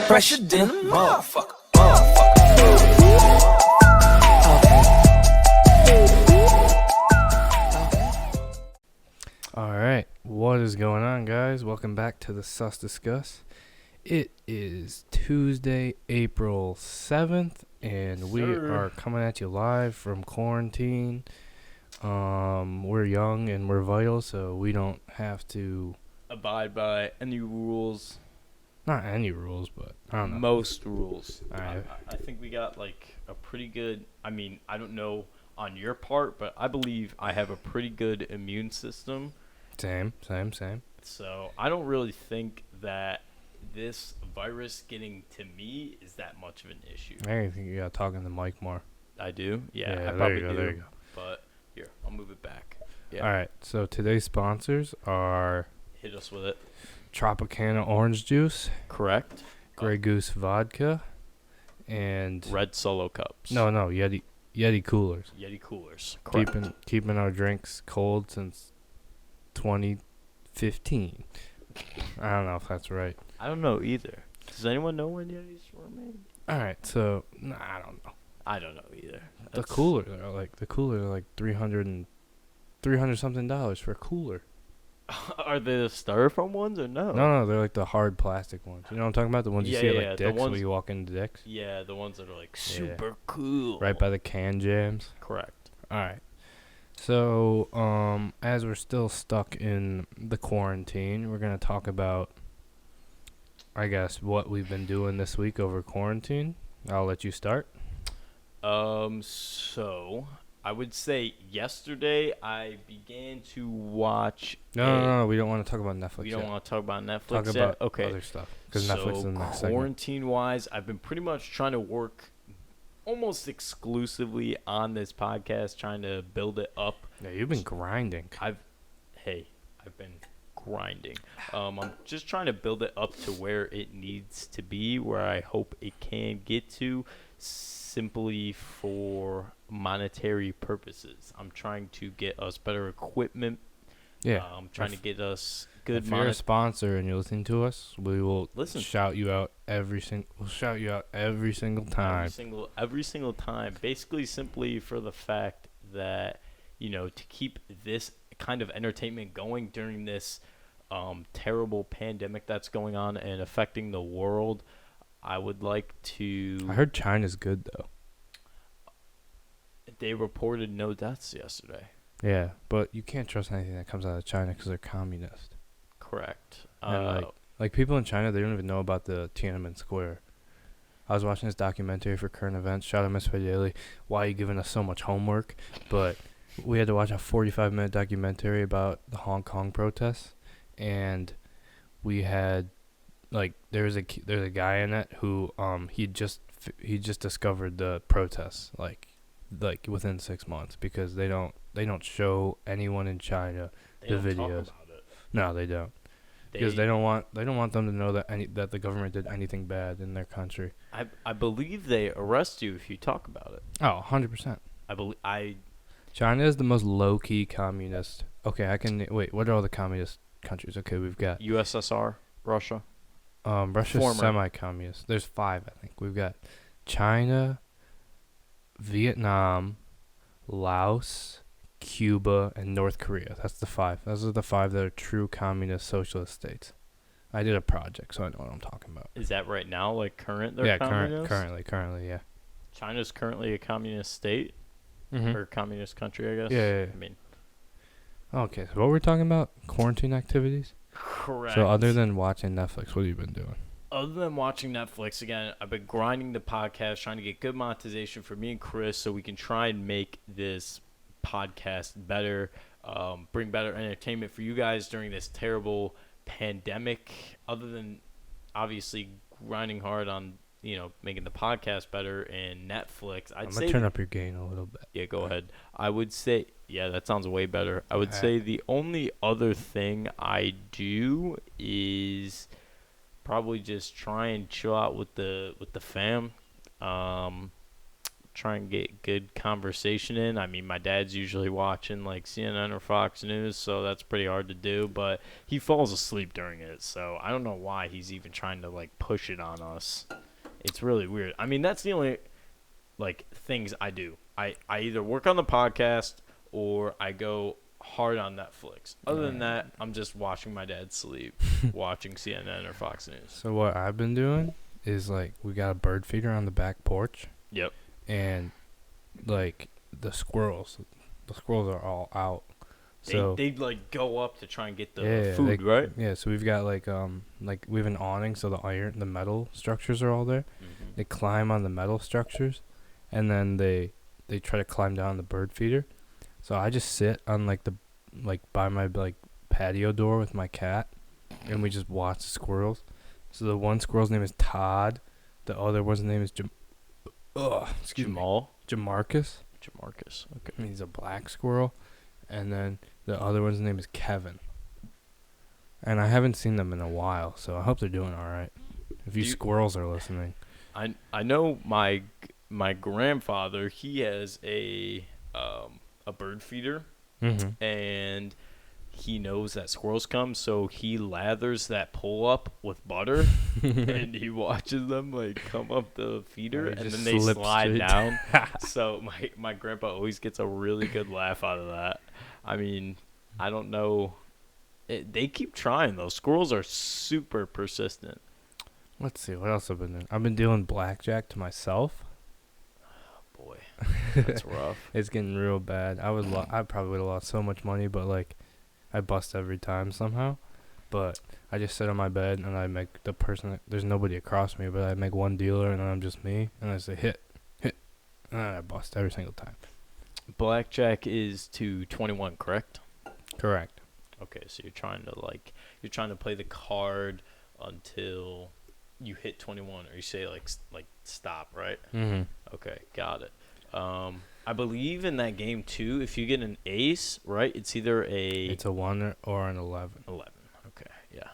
Pressured in a motherfucker. Alright, what is going on, guys? Welcome back to the Sus Discuss. It is Tuesday, April 7th, and we are coming at you live from quarantine. We're young and we're vital, so we don't have to abide by any rules. Not any rules, but I don't know. Most rules. Alright. I think we got like a pretty good, I don't know on your part, but I believe I have a pretty good immune system. Same. So I don't really think that this virus getting to me is that much of an issue. I think you gotta talk in the mic more. I do? Yeah, I there probably you go, do. there you go. But here, I'll move it back. Yeah. Alright, so today's sponsors are Hit us with it. Tropicana Orange Juice, Correct. Grey Goose Vodka, and Red Solo Cups. No, Yeti Coolers. Yeti Coolers. Correct. Keeping our drinks cold since 2015. I don't know if that's right. I don't know either. Does anyone know when Yetis were made? Alright, so I don't know. I don't know either. The coolers are like $300 something for a cooler. Are they the styrofoam ones or no? No, they're like the hard plastic ones. You know what I'm talking about? The ones you see at like Dick's when you walk into Dick's? Yeah, the ones that are like super cool. Right by the can jams. Correct. Alright. So, as we're still stuck in the quarantine, we're going to talk about, I guess, what we've been doing this week over quarantine. I'll let you start. So I would say yesterday I began to watch. No, we don't want to talk about Netflix. We don't want to talk about Netflix. Talk yet? about okay. other stuff. Because Netflix is the next segment. Quarantine-wise, I've been pretty much trying to work almost exclusively on this podcast, trying to build it up. Yeah, you've been grinding. I've been grinding. I'm just trying to build it up to where it needs to be, where I hope it can get to, simply for monetary purposes. I'm trying to get us better equipment. Yeah. I'm trying to get us good. If you're a sponsor and you're listening to us, we will shout you out every single time. Every single time. Basically, simply for the fact that, to keep this kind of entertainment going during this terrible pandemic that's going on and affecting the world, I would like to. I heard China's good though. They reported no deaths yesterday. Yeah, but you can't trust anything that comes out of China because they're communist. Correct. And like people in China, they don't even know about the Tiananmen Square. I was watching this documentary for current events. Shout out Miss Fidelli. Why are you giving us so much homework? But we had to watch a 45-minute documentary about the Hong Kong protests, and we had there's a guy in it who he just discovered the protests like within 6 months because they don't show anyone in China the videos. Talk about it. No, they don't. Because they don't want them to know that the government did anything bad in their country. I believe they arrest you if you talk about it. Oh, 100%. China is the most low-key communist. Okay, wait, what are all the communist countries? Okay, we've got USSR, Russia. Russia's semi-communist. There's 5, I think. We've got China, Vietnam, Laos, Cuba, and North Korea. That's the 5. Those are the 5 that are true communist socialist states. I did a project, so I know what I'm talking about. Is that right now, like current? Yeah, currently, yeah. China's currently a communist state? Mm-hmm. Or communist country, I guess? Yeah. Okay, so what we're talking about? Quarantine activities? Correct. So other than watching Netflix, what have you been doing? Other than watching Netflix, again, I've been grinding the podcast, trying to get good monetization for me and Chris so we can try and make this podcast better, bring better entertainment for you guys during this terrible pandemic. Other than obviously grinding hard on making the podcast better and Netflix, I'm gonna turn up your gain a little bit. Yeah, go ahead. I would say, yeah, that sounds way better. I would say the only other thing I do is probably just try and chill out with the fam. try and get good conversation in. I mean, my dad's usually watching like CNN or Fox News, so that's pretty hard to do, but he falls asleep during it, so I don't know why he's even trying to like push it on us. It's really weird. I mean, that's the only like things I do. I either work on the podcast or I go hard on Netflix. Other than that, I'm just watching my dad sleep, watching CNN or Fox News. So what I've been doing is like we got a bird feeder on the back porch. Yep. And like the squirrels are all out. So they like go up to try and get the food, right? Yeah, so we've got like we have an awning, so the metal structures are all there. Mm-hmm. They climb on the metal structures, and then they try to climb down the bird feeder. So I just sit on by my patio door with my cat, and we just watch the squirrels. So the one squirrel's name is Todd, the other one's name is Jamal. Jamarcus. Okay. He's a black squirrel, and then the other one's name is Kevin. And I haven't seen them in a while, so I hope they're doing all right. If you squirrels are listening, I know my grandfather, he has a bird feeder, and he knows that squirrels come, so he lathers that pole up with butter, and he watches them like come up the feeder, and then they slide down. So my grandpa always gets a really good laugh out of that. I mean, I don't know. They keep trying, though. Squirrels are super persistent. Let's see, what else I've been doing? I've been dealing blackjack to myself. Oh, boy. That's rough. It's getting real bad. I probably would have lost so much money, but like I bust every time somehow. But I just sit on my bed and I make the person, there's nobody across me, but I make one dealer and then I'm just me, and I say hit, and then I bust every single time. Blackjack is to 21, correct? Correct. Okay, so you're trying to play the card until you hit 21, or you say like stop, right? Mm-hmm. Okay, got it. I believe in that game too, if you get an ace, right, it's either It's a 1 or an 11. 11. Okay, yeah.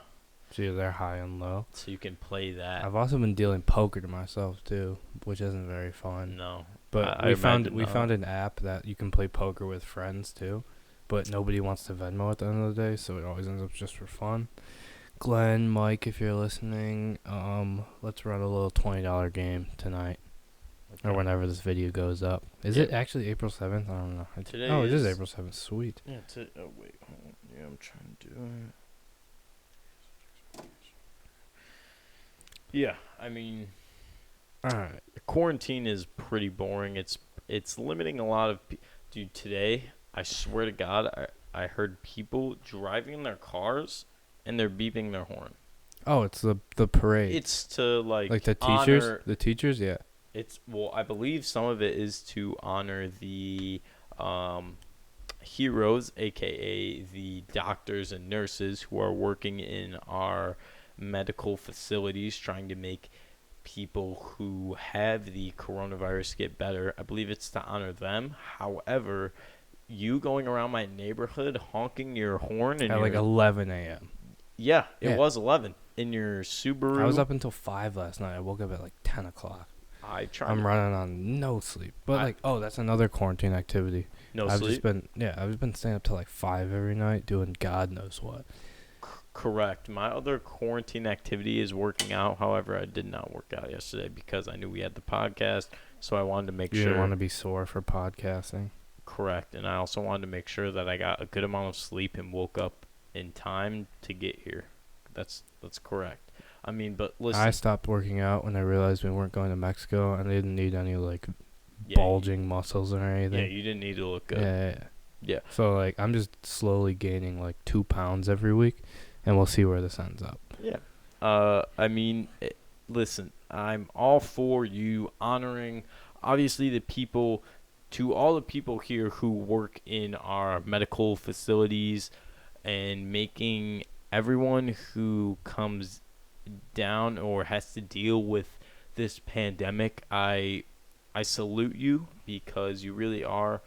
So they're high and low. So you can play that. I've also been dealing poker to myself too, which isn't very fun. No. But we found an app that you can play poker with friends too, but nobody wants to Venmo at the end of the day, so it always ends up just for fun. Glenn, Mike, if you're listening, let's run a little $20 game tonight. Okay. Or whenever this video goes up. Is it actually April 7th? I don't know. It is April 7th. Sweet. Yeah, wait, hold on. Yeah, I'm trying to do it. Yeah, I mean, all right. Quarantine is pretty boring. It's limiting a lot of dude, today, I swear to God, I heard people driving their cars and they're beeping their horn. Oh, it's the parade. It's to like the teachers? Honor, the teachers, yeah. I believe some of it is to honor the heroes, aka the doctors and nurses who are working in our medical facilities trying to make people who have the coronavirus get better. I believe it's to honor them. However, you going around my neighborhood honking your horn at like 11 a.m. Yeah, it was 11 in your Subaru. I was up until 5 last night. I woke up at like 10 o'clock. I'm running on no sleep. But that's another quarantine activity. I've just been staying up till like 5 every night doing God knows what. Correct. My other quarantine activity is working out. However, I did not work out yesterday because I knew we had the podcast, so I wanted to make sure. You didn't want to be sore for podcasting. Correct. And I also wanted to make sure that I got a good amount of sleep and woke up in time to get here. That's correct. I mean, but listen. I stopped working out when I realized we weren't going to Mexico, and I didn't need any bulging muscles or anything. Yeah, you didn't need to look good. Yeah. So I'm just slowly gaining 2 pounds every week, and we'll see where this ends up. Yeah. I mean, listen, I'm all for you honoring, obviously, to all the people here who work in our medical facilities and making everyone who comes down or has to deal with this pandemic, I salute you because you really are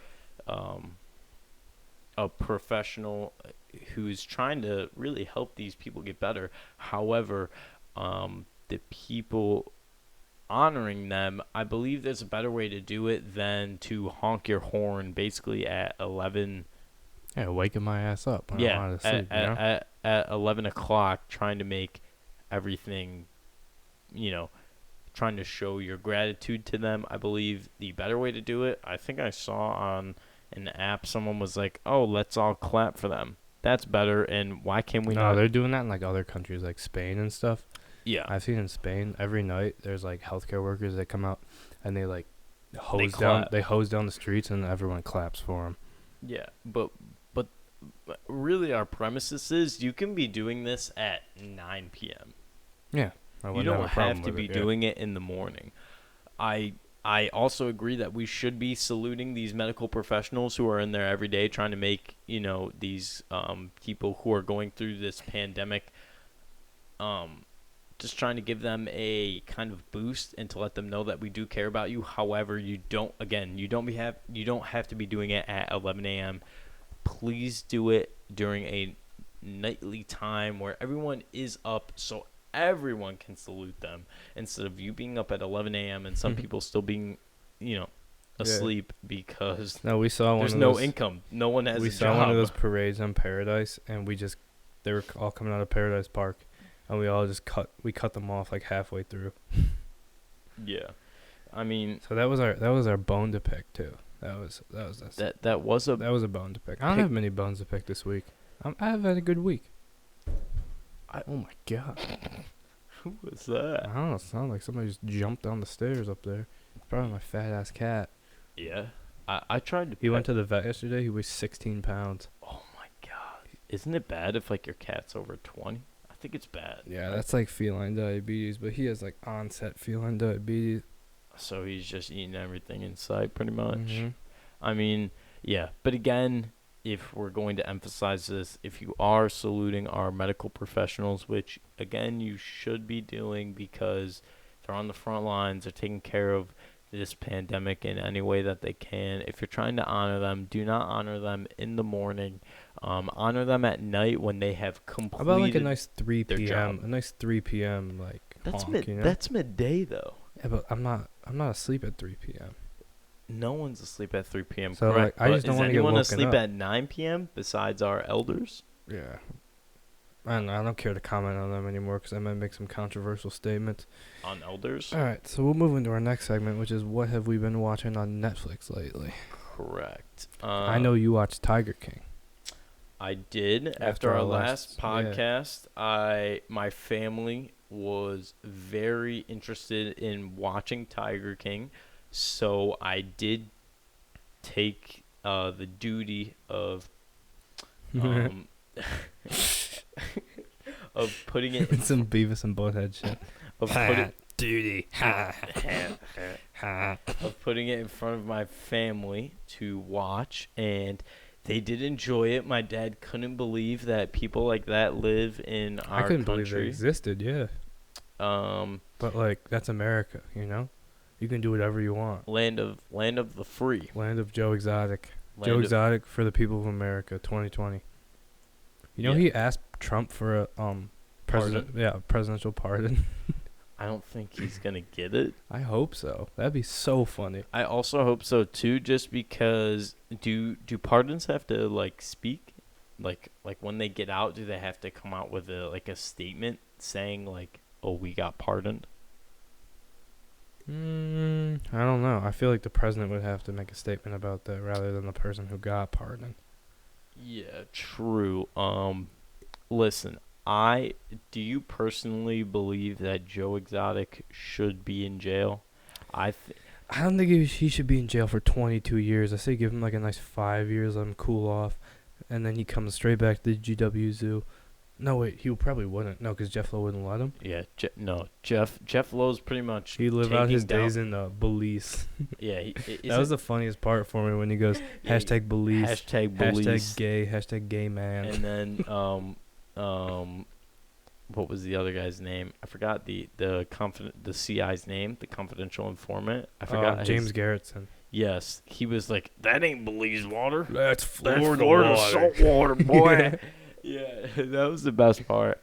a professional who's trying to really help these people get better. However, the people honoring them, I believe there's a better way to do it than to honk your horn basically at 11. Yeah, waking my ass up when I want to sleep, at 11 o'clock, trying to make everything, trying to show your gratitude to them. I believe the better way to do it, I think I saw on an app, someone was like, oh, let's all clap for them. That's better, and why can't we not? No, they're doing that in like other countries like Spain and stuff. Yeah. I've seen in Spain every night there's like healthcare workers that come out and they like hose clap. down the streets and everyone claps for them. Yeah, but really our premises is you can be doing this at 9 p.m. Yeah. You don't have to be doing it in the morning. I also agree that we should be saluting these medical professionals who are in there every day trying to make, these people who are going through this pandemic, just trying to give them a kind of boost and to let them know that we do care about you. However, you don't have to be doing it at 11 a.m. Please do it during a nightly time where everyone is up so everyone can salute them instead of you being up at 11 a.m. and some people still being, asleep because we saw there's no income. No one has a job. We saw one of those parades on Paradise, and they were all coming out of Paradise Park, and we all just cut them off like halfway through. Yeah, I mean, so that was our bone to pick too. That was a bone to pick. I don't have many bones to pick this week. I've had a good week. Oh my god. Who was that? I don't know. It sounded like somebody just jumped down the stairs up there. It's probably my fat ass cat. Yeah. I tried to. He went to the vet yesterday. He weighs 16 pounds. Oh my god. Isn't it bad if like your cat's over 20? I think it's bad. Yeah, that's like feline diabetes, but he has like onset feline diabetes. So he's just eating everything in sight pretty much. Mm-hmm. I mean, yeah. But again, if we're going to emphasize this, if you are saluting our medical professionals, which, again, you should be doing because they're on the front lines, they're taking care of this pandemic in any way that they can. If you're trying to honor them, do not honor them in the morning. Honor them at night when they have completed. How about like a nice 3 p.m.? job. A nice 3 p.m. like That's honk, you know? That's midday though. Yeah, but I'm not asleep at 3 p.m. No one's asleep at 3 p.m. So correct? like, I just don't want to get woken Is anyone asleep up. at 9 p.m. besides our elders? Yeah. I don't care to comment on them anymore because I might make some controversial statements. On elders? All right, so we'll move into our next segment, which is what have we been watching on Netflix lately? Correct. I know you watched Tiger King. I did. After our last podcast, my family was very interested in watching Tiger King, so I did take the duty of of putting it in some Beavis and Butthead shit. Duty. Of putting it in front of my family to watch, and they did enjoy it. My dad couldn't believe that people like that live in our country. I couldn't believe they existed, yeah. But like that's America, you know? You can do whatever you want. Land of the free. Land of Joe Exotic. Joe Exotic for the people of America 2020. You know he asked Trump for a presidential pardon. I don't think he's going to get it. I hope so. That'd be so funny. I also hope so too, just because do pardons have to like speak? Like when they get out, do they have to come out with a statement saying like, "Oh, we got pardoned"? I don't know. I feel like the president would have to make a statement about that rather than the person who got pardoned. Yeah, true. Listen, do you personally believe that Joe Exotic should be in jail? I don't think he should be in jail for 22 years. I say give him like a nice 5 years, let him cool off, and then he comes straight back to the GW Zoo. No, wait, he probably wouldn't. No, because Jeff Lowe wouldn't let him. Yeah, Jeff Lowe's pretty much. He lived out his days in Belize. Yeah, that was the funniest part for me when he goes hashtag Belize, hashtag Belize, hashtag gay, hashtag gay man. And then what was the other guy's name? I forgot the CI's name, the confidential informant. I forgot James Garretson. Yes, he was like, that ain't Belize water. That's Florida water. Salt water, boy. Yeah, that was the best part.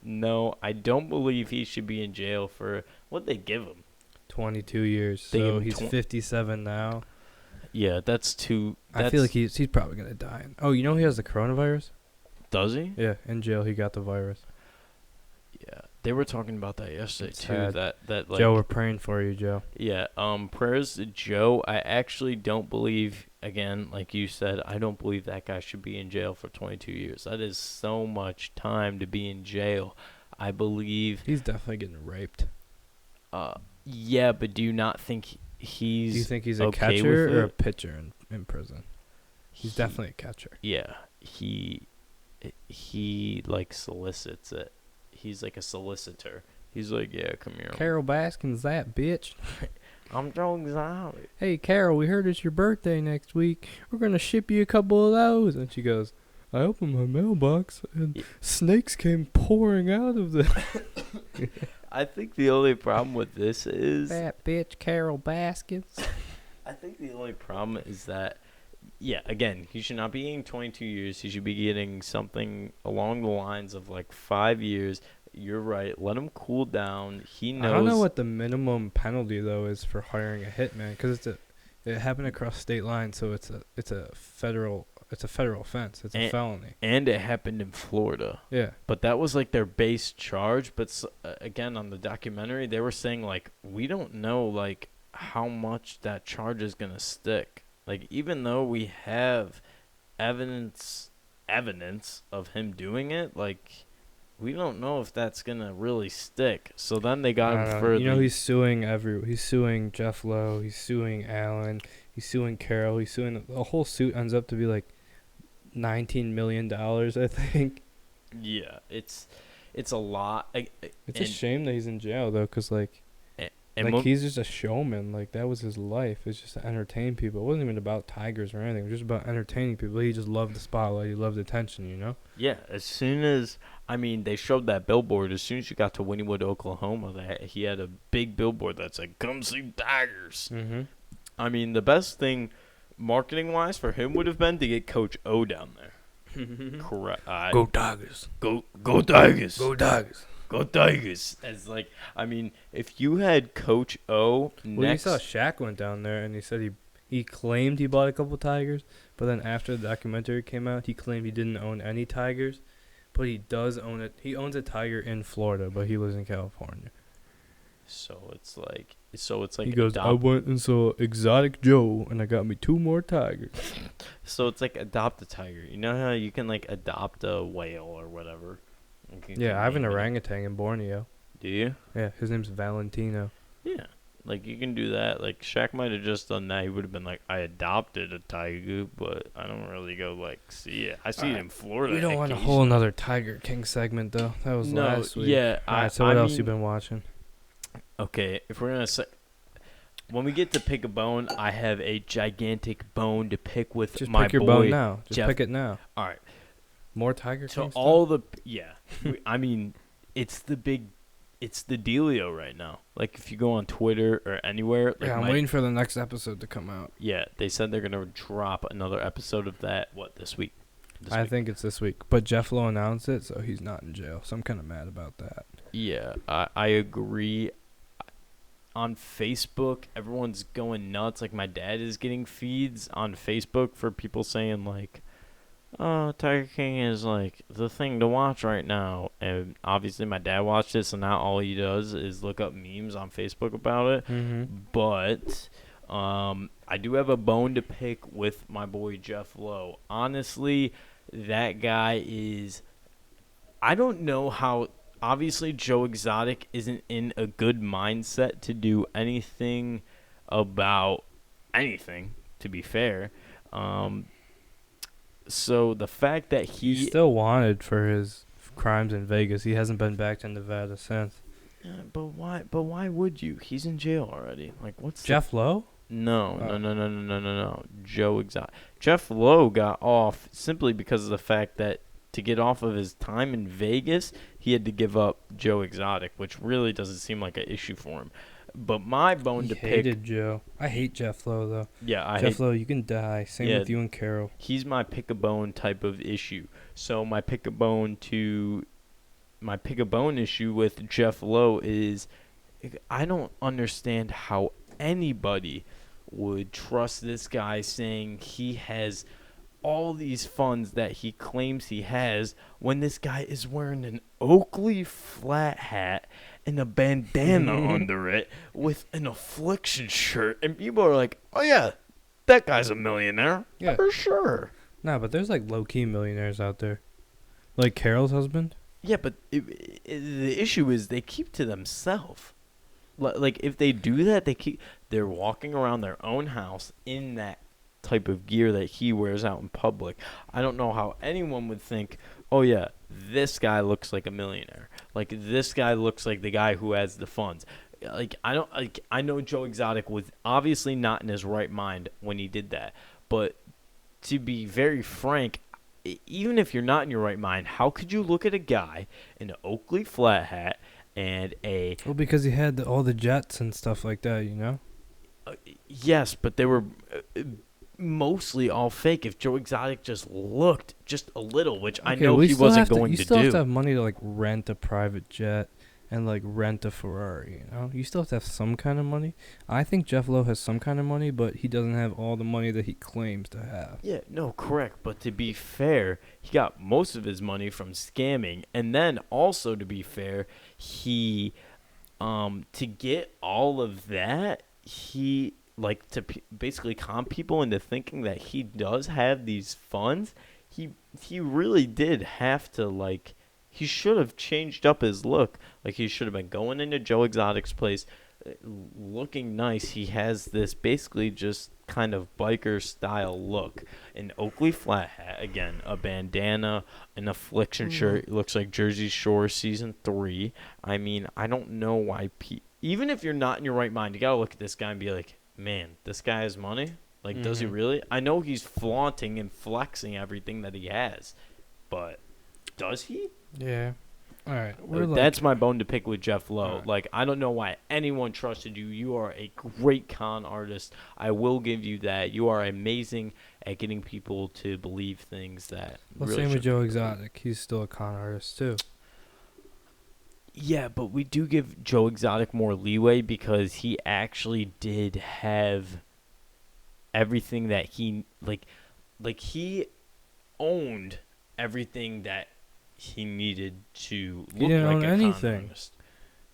No, I don't believe he should be in jail for what they give him. 22 years. They gave So him he's 57 now. Yeah, that's too. I feel like he's probably gonna die. Oh, you know he has the coronavirus? Does he? Yeah, in jail he got the virus. Yeah, they were talking about that yesterday It's too. sad. That like. Joe, we're praying for you, Joe. Yeah. Prayers to Joe. I actually don't believe. Again, like you said, I don't believe that guy should be in jail for 22 years. That is so much time to be in jail. I believe. He's definitely getting raped. Yeah, but do you not think he's? Do you think he's a okay catcher with or a it? pitcher in prison? He's definitely a catcher. Yeah, he like solicits it. He's like a solicitor. He's like, yeah, come here. Carol Baskin's that bitch. I'm Joe Exotic. Hey, Carol, we heard it's your birthday next week. We're going to ship you a couple of those. And she goes, I opened my mailbox and snakes came pouring out of the... I think the only problem with this is... That bitch, Carol Baskins. I think the only problem is that, yeah, again, he should not be getting 22 years. He should be getting something along the lines of like 5 years. You're right. Let him cool down. He knows. I don't know what the minimum penalty though is for hiring a hitman because it happened across state lines, so it's a federal offense. It's a felony. And it happened in Florida. Yeah. But that was like their base charge. But again, on the documentary, they were saying like we don't know like how much that charge is gonna stick. Like even though we have evidence of him doing it, like. We don't know if that's gonna really stick. So then they got him further. You know, he's suing He's suing Jeff Lowe. He's suing Allen. He's suing Carol. He's suing the whole suit ends up to be like $19 million, I think. Yeah, it's a lot. It's a shame that he's in jail though, cause like he's just a showman. Like that was his life. It's just to entertain people. It wasn't even about tigers or anything. It was just about entertaining people. He just loved the spotlight. He loved attention. You know. Yeah, as soon as they showed that billboard. As soon as you got to Wynnewood, Oklahoma, that he had a big billboard that said "Come see Tigers." Mm-hmm. I mean, the best thing, marketing wise, for him would have been to get Coach O down there. Correct. Go Tigers. Go Tigers. Go Tigers. Go Tigers. As like, if you had Coach O Well, you saw Shaq went down there and he said he claimed he bought a couple tigers, but then after the documentary came out, he claimed he didn't own any tigers, but he does own it. He owns a tiger in Florida, but he lives in California. So it's like he goes, I went and saw Exotic Joe, and I got me 2 more tigers. So it's like adopt a tiger. You know how you can like adopt a whale or whatever. Yeah, I have an orangutan in Borneo. Do you? Yeah, his name's Valentino. Yeah, like you can do that. Like Shaq might have just done that. He would have been like, I adopted a tiger, but I don't really go like see it. I see it in Florida. We don't want a whole another Tiger King segment though. That was last week. Yeah. All right, so what else you been watching? Okay, if we're gonna say. When we get to pick a bone, I have a gigantic bone to pick with Just my boy. Just pick your bone now. Just Jeff. pick it now. All right. More Tiger King So stuff? all the it's the dealio right now. Like if you go on Twitter or anywhere. Like I'm waiting for the next episode to come out. Yeah, they said they're gonna drop another episode of that. This week? I think it's this week. But Jeff Lowe announced it, so he's not in jail. So I'm kind of mad about that. Yeah, I agree. On Facebook, everyone's going nuts. Like my dad is getting feeds on Facebook for people saying like, "Oh, Tiger King is like the thing to watch right now." And obviously, my dad watched it, so now all he does is look up memes on Facebook about it. Mm-hmm. But I do have a bone to pick with my boy Jeff Lowe. Honestly, that guy is. I don't know how. Obviously, Joe Exotic isn't in a good mindset to do anything about anything, to be fair. So the fact that he's still wanted for his crimes in Vegas. He hasn't been back to Nevada since. Yeah, but why? But why would you? He's in jail already. Like, what's Jeff Lowe? No. Joe Exotic. Jeff Lowe got off simply because of the fact that to get off of his time in Vegas, he had to give up Joe Exotic, which really doesn't seem like an issue for him. But my bone to pick... hated Joe. I hate Jeff Lowe, though. Yeah, Jeff Lowe, you can die. Same with you and Carol. He's my pick-a-bone type of issue. So my pick-a-bone issue with Jeff Lowe is I don't understand how anybody would trust this guy saying he has all these funds that he claims he has when this guy is wearing an Oakley flat hat and a bandana under it with an Affliction shirt, and people are like, oh yeah, that guy's a millionaire. Yeah. For sure. Nah, but there's like low-key millionaires out there. Like Carol's husband. Yeah, but the issue is they keep to themselves. Like if they do that, they're walking around their own house in that type of gear that he wears out in public. I don't know how anyone would think, oh yeah, this guy looks like a millionaire. Like this guy looks like the guy who has the funds. I know Joe Exotic was obviously not in his right mind when he did that. But to be very frank, even if you're not in your right mind, how could you look at a guy in an Oakley flat hat and a... Well, because he had all the jets and stuff like that, you know? Yes, but they were mostly all fake. If Joe Exotic just looked just a little, which I know he wasn't going to do. You still have to have money to, like, rent a private jet and, like, rent a Ferrari, you know? You still have to have some kind of money. I think Jeff Lowe has some kind of money, but he doesn't have all the money that he claims to have. Yeah, no, correct. But to be fair, he got most of his money from scamming. And then also, to be fair, he, to get all of that, he, like, to basically con people into thinking that he does have these funds, he really did have to, like, he should have changed up his look. Like, he should have been going into Joe Exotic's place, looking nice. He has this basically just kind of biker style look. An Oakley flat hat, again, a bandana, an Affliction shirt. It looks like Jersey Shore season 3. I mean, I don't know why even if you're not in your right mind, you gotta look at this guy and be like, man, this guy has money? Like, does he really? I know he's flaunting and flexing everything that he has, but does he? Yeah. All right. That's my bone to pick with Jeff Lowe. Right. Like, I don't know why anyone trusted you. You are a great con artist. I will give you that. You are amazing at getting people to believe things that Well, really same with shouldn't Joe be. Exotic. He's still a con artist, too. Yeah, but we do give Joe Exotic more leeway because he actually did have everything that he like he owned everything that he needed to look didn't like own a anything. con artist.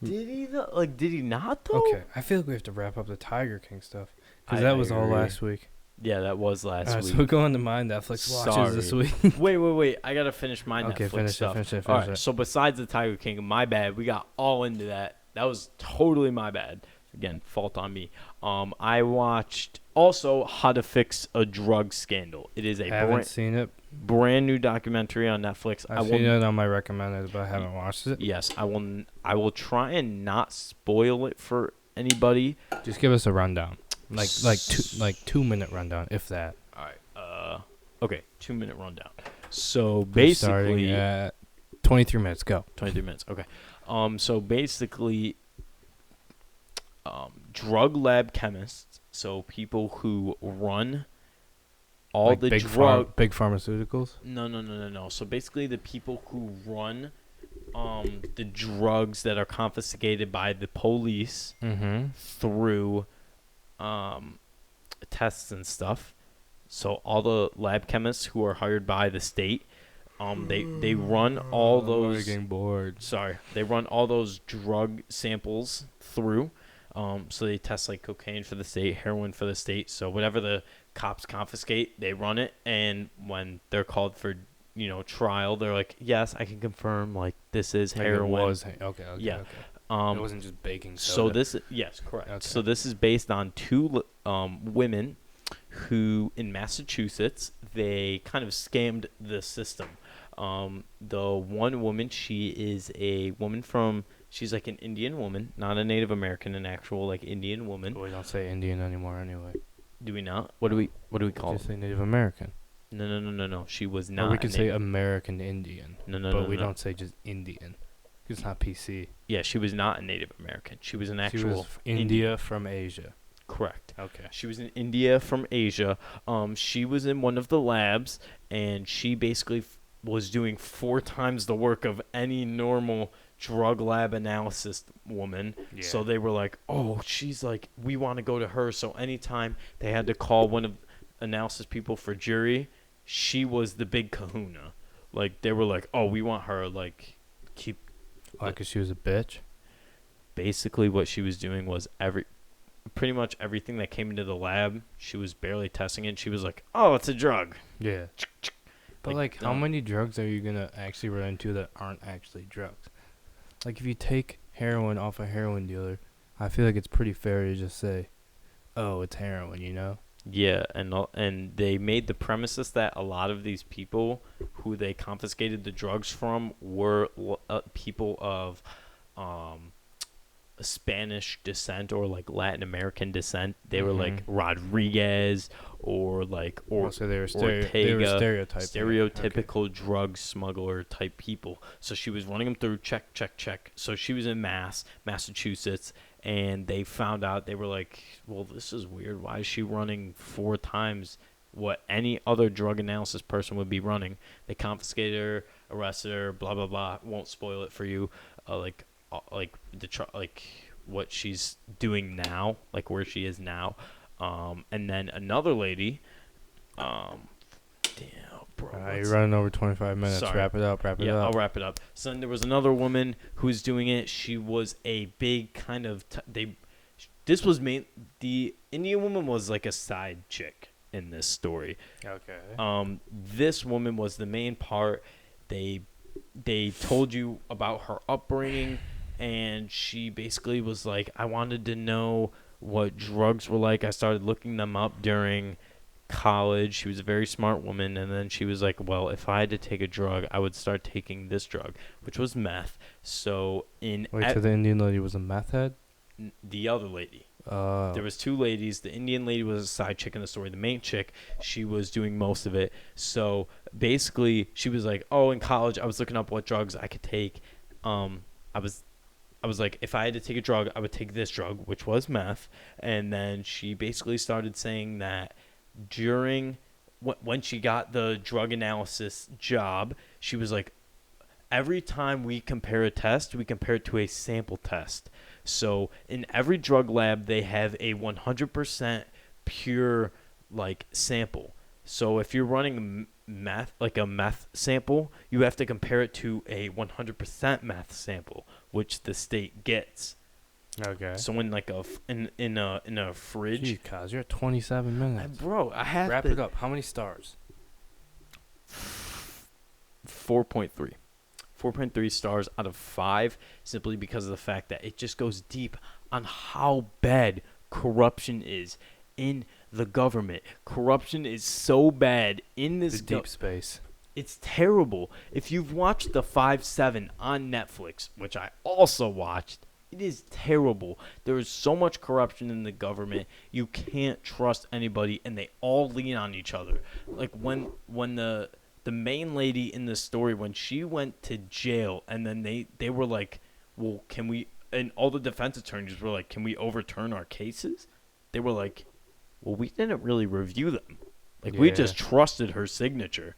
Did he though? Like, did he not though? Okay. I feel like we have to wrap up the Tiger King stuff. Because I that was all agree. last week. Yeah, that was last All right, week. so we're going to my Netflix watches this Sorry. week. Wait. I gotta finish my Okay, Netflix finish stuff. it, finish it, All finish right. it. So besides the Tiger King, my bad. We got all into that. That was totally my bad. Again, fault on me. I watched also How to Fix a Drug Scandal. It is a Haven't seen it. brand new documentary on Netflix. I've seen it on my recommended, but I haven't watched it. Yes, I will. I will try and not spoil it for anybody. Just give us a rundown. Like 2-minute rundown, if that. All right. Okay. 2-minute rundown. So We're starting basically, at 23 minutes. Go. 23 minutes. Okay. So basically, drug lab chemists, so people who run all Like the big drug. big pharmaceuticals. No. So basically, the people who run the drugs that are confiscated by the police Mm-hmm. through tests and stuff. So all the lab chemists who are hired by the state, they run all those. Getting bored. Sorry, they run all those drug samples through. So they test like cocaine for the state, heroin for the state. So whatever the cops confiscate, they run it. And when they're called for, trial, they're like, yes, I can confirm, like, this is heroin. It was. Okay. Yeah. Okay. It wasn't just baking So soda. yes, correct. Okay. So this is based on two women who, in Massachusetts, they kind of scammed the system. The one woman, she is a woman she's like an Indian woman, not a Native American, an actual like Indian woman. We don't say Indian anymore anyway. Do we not? What do we call Just it? say Native American. No. She was Or not. we can say American Indian. No, But we don't say just Indian. It's not PC. Yeah, she was not a Native American. She was an She actual was India from Asia. Correct. Okay. She was in India from Asia. She was in one of the labs, and she basically was doing 4 times the work of any normal drug lab analysis woman. Yeah. So they were like, oh, she's like, we want to go to her. So anytime they had to call one of analysis people for jury, she was the big kahuna. Like, they were like, oh, we want her, like, keep. Because she was a bitch. Basically, what she was doing was pretty much everything that came into the lab, she was barely testing it. She was like, oh, it's a drug. Yeah. But, like, how no. many drugs are you going to actually run into that aren't actually drugs? Like, if you take heroin off a heroin dealer, I feel like it's pretty fair to just say, oh, it's heroin, you know? Yeah, and they made the premises that a lot of these people who they confiscated the drugs from were people of Spanish descent or like Latin American descent. They were like Rodriguez or like So they were, Ortega, they were stereotyping. stereotypical drug smuggler type people. So she was running them through check. So she was in Massachusetts, and they found out. They were like, well, this is weird. Why is she running 4 times what any other drug analysis person would be running? They confiscated her, arrested her, blah blah blah. Won't spoil it for you. Like what she's doing now, like where she is now. And then another lady, damn, bro. You're running over 25 minutes. Sorry. Wrap it up. Yeah, I'll wrap it up. So then there was another woman who was doing it. She was a big kind of the Indian woman was like a side chick in this story. Okay. This woman was the main part. They told you about her upbringing, and she basically was like, I wanted to know what drugs were like. I started looking them up during college. She was a very smart woman, and then she was like, well, if I had to take a drug, I would start taking this drug, which was meth. So so the Indian lady was a meth head? The other lady. There was 2 ladies. The Indian lady was a side chick in the story. The main chick, she was doing most of it. So basically, she was like, oh, in college, I was looking up what drugs I could take. I was like, if I had to take a drug, I would take this drug, which was meth. And then she basically started saying that when she got the drug analysis job, she was like, every time we compare a test, we compare it to a sample test. So in every drug lab, they have a 100% pure like sample. So if you're running meth, like a meth sample, you have to compare it to a 100% meth sample, which the state gets. Okay. So in like in a fridge. Jeez, Kaz, you're at 27 minutes. Bro, I have Wrap it up. How many stars? 4.3. 4.3 stars out of 5, simply because of the fact that it just goes deep on how bad corruption is in the government. Corruption is so bad in this deep space. It's terrible. If you've watched the 5-7 on Netflix, which I also watched, it is terrible. There is so much corruption in the government. You can't trust anybody, and they all lean on each other. Like when the main lady in the story, when she went to jail, and then they were like, well, can we, and all the defense attorneys were like, can we overturn our cases? They were like, well, we didn't really review them. Like, we just trusted her signature.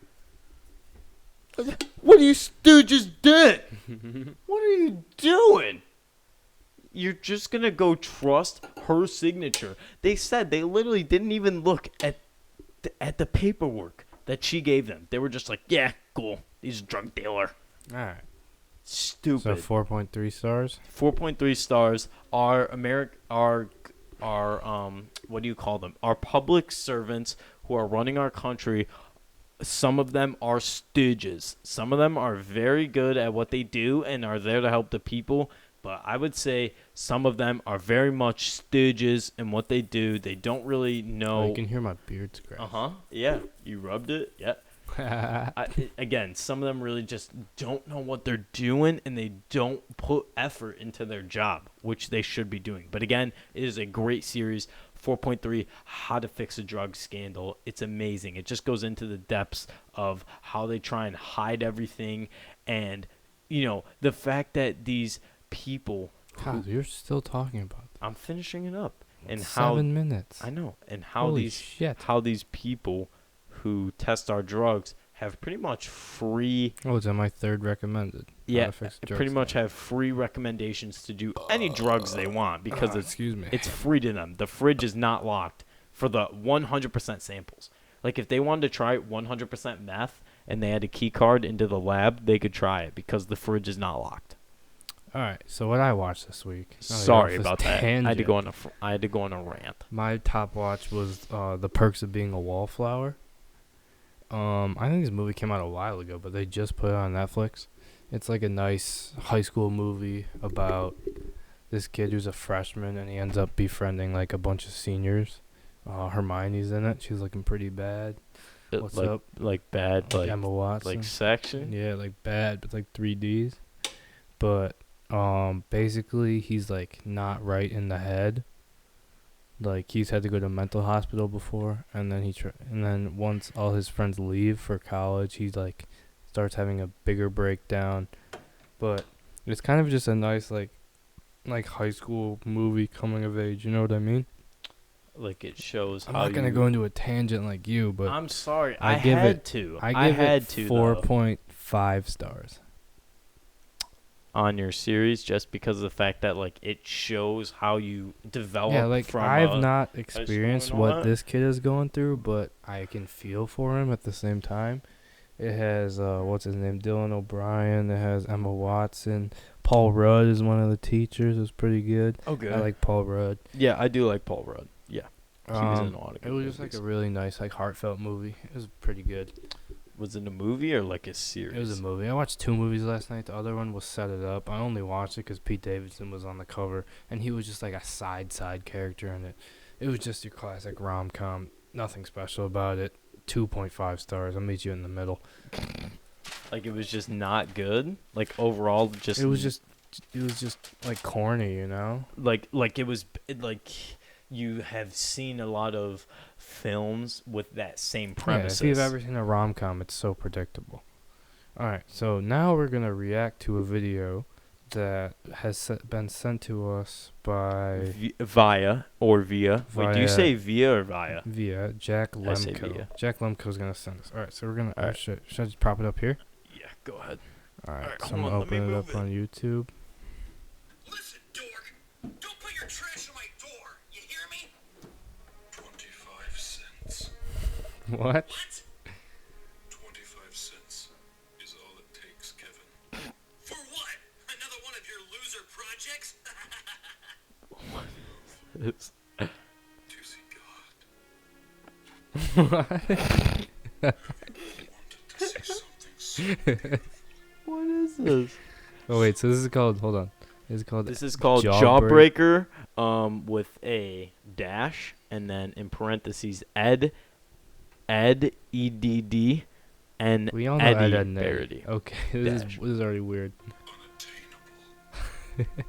What are you stooges doing? What are you doing? You're just going to go trust her signature. They said they literally didn't even look at the paperwork that she gave them. They were just like, yeah, cool. He's a drug dealer. All right. Stupid. So 4.3 stars? 4.3 stars. Our what do you call them? Our public servants who are running our country, some of them are stooges. Some of them are very good at what they do and are there to help the people. But I would say some of them are very much stooges in what they do. They don't really know. Oh, you can hear my beard scratch. Uh-huh. Yeah. You rubbed it? Yeah. Again, some of them really just don't know what they're doing, and they don't put effort into their job, which they should be doing. But again, it is a great series. 4.3, How to Fix a Drug Scandal. It's amazing. It just goes into the depths of how they try and hide everything, and, you know, the fact that these people... God, you're still talking about that. I'm finishing it up. And 7 minutes. I know. And how Holy shit. how these people who test our drugs have pretty much free. Oh, it's on my third recommended. Yeah, How to Fix Drugs pretty much Now. have free recommendations to do any drugs they want because Excuse me. it's free to them. The fridge is not locked for the 100% samples. Like if they wanted to try 100% meth and they had a key card into the lab, they could try it because the fridge is not locked. All right. So what I watched this week. Sorry about that. I had to Tangent. go on a rant. My top watch was The Perks of Being a Wallflower. I think this movie came out a while ago, but they just put it on Netflix. It's like a nice high school movie about this kid who's a freshman and he ends up befriending like a bunch of seniors. Hermione's in it. She's looking pretty bad. What's up? Like bad, like Emma Watson. like section. Yeah, like bad, but like 3Ds. But basically he's like not right in the head. Like he's had to go to a mental hospital before, and then and then once all his friends leave for college, he like starts having a bigger breakdown. But it's kind of just a nice like high school movie coming of age. You know what I mean? Like it shows I'm how not gonna go into a tangent like you, but I'm sorry. I I give had it- to. I give had it to 4.5 stars. on your series just because of the fact that like it shows how you develop. Yeah, like from I've not experienced and all what that. this kid is going through, but I can feel for him at the same time. It has what's his name, Dylan O'Brien. It has Emma Watson. Paul Rudd is one of the teachers. It's pretty good. Oh, good. I like Paul Rudd. Yeah, I do like Paul Rudd. Yeah, he was in a lot of It good was just like movies. a really nice, like heartfelt movie. It was pretty good. Was it a movie or like a series? It was a movie. I watched 2 movies last night. The other one was Set It Up. I only watched it because Pete Davidson was on the cover, and he was just like a side character in it. It was just your classic rom-com. Nothing special about it. 2.5 stars. I'll meet you in the middle. Like it was just not good. Like overall, just It was just like corny, you know. like like you have seen a lot of films with that same premise. Yeah, if you've ever seen a rom-com, it's so predictable. All right, so now we're gonna react to a video that has been sent to us by via. Wait, do you Via. say via or via? via Jack I say Lemko. via. Jack Lemko's gonna send us. All right, so we're gonna. All right. Should I just prop it up here? Yeah, go ahead. All right, right, so hold I'm on, gonna let me open it move up it. on YouTube. Listen, dork. Don't put your trash on my door. You hear me? 25 cents. What? What? 25 cents is all it takes, Kevin. For what? Another one of your loser projects? It's- To see God. I wanted to see something so what is this? Oh wait, so this is called. Hold on. This is called. This is called Jawbreak- Jawbreaker, with a dash and then in parentheses Ed EDD and We all know Eddie Ed, Ed, Parody. Okay, this Dash. is already weird. unattainable.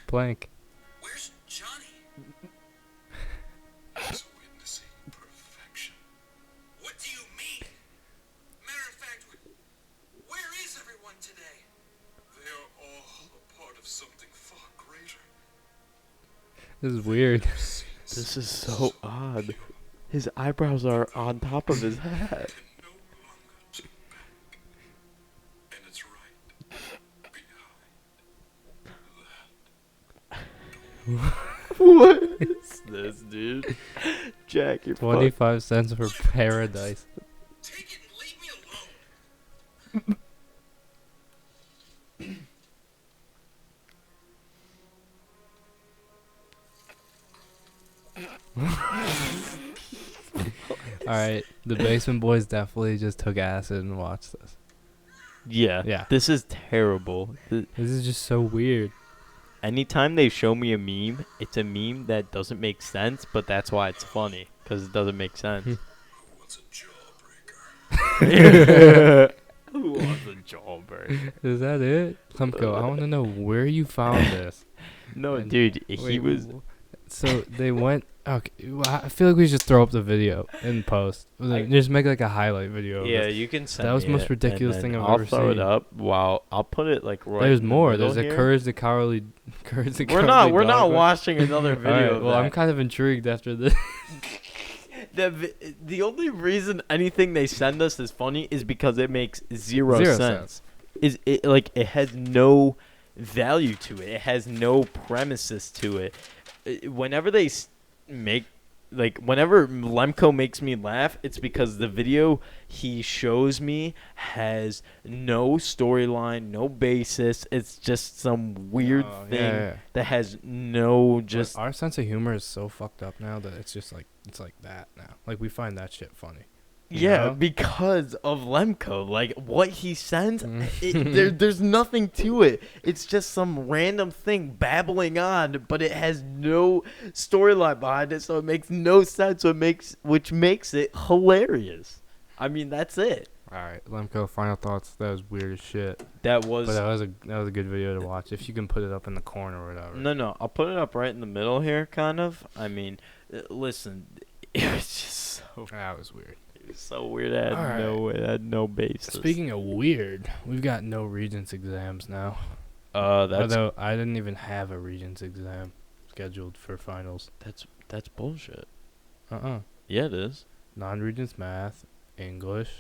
Blank. Where's Johnny? He's witnessing perfection. What do you mean? Matter of fact, where is everyone today? They are all a part of something far greater. This is weird. This is so odd. His eyebrows are on top of his head. No longer turn back. And it's right behind that. What is this, dude? Jack, you're 25 cents for paradise. Take it and leave me alone. All right, the Basement Boys definitely just took acid and watched this. Yeah. Yeah. This is terrible. This is just so weird. Anytime they show me a meme, it's a meme that doesn't make sense, but that's why it's funny, because it doesn't make sense. What's a jawbreaker? Who wants a jawbreaker? Is that it? Lemko, I want to know where you found this. No, And- dude, he Wait, was... So they went. Okay, well, I feel like we should throw up the video in post. Like, just make like a highlight video. Of Yeah, this. you can send That was the me most it, ridiculous and thing then I've I'll ever throw it seen. up. Wow, I'll put it like right. There's in the more. middle There's a here. Courage the Cowardly. Courage the We're Cowardly not. We're Dog not one. watching another video. All right, of well, that. I'm kind of intrigued after this. The only reason anything they send us is funny is because it makes zero sense. Is it like it has no value to it? It has no premises to it. Whenever they make whenever Lemko makes me laugh, it's because the video he shows me has no storyline, no basis. It's just some weird thing that has no just. Our sense of humor is so fucked up now that it's just like it's like that now. Like we find that shit funny. Yeah, know? because of Lemko. Like, what he sends, there's nothing to it. It's just some random thing babbling on, but it has no storyline behind it, so it makes no sense, which makes it hilarious. I mean, that's it. All right, Lemko, final thoughts. That was weird as shit. That was a good video to watch. If you can put it up in the corner or whatever. No, I'll put it up right in the middle here, kind of. I mean, listen, it was just so... That was weird. So weird. It had no basis. Speaking of weird, we've got no Regents exams now. That's Although I didn't even have a Regents exam scheduled for finals. that's bullshit. Yeah, it is. Non-Regents math, English,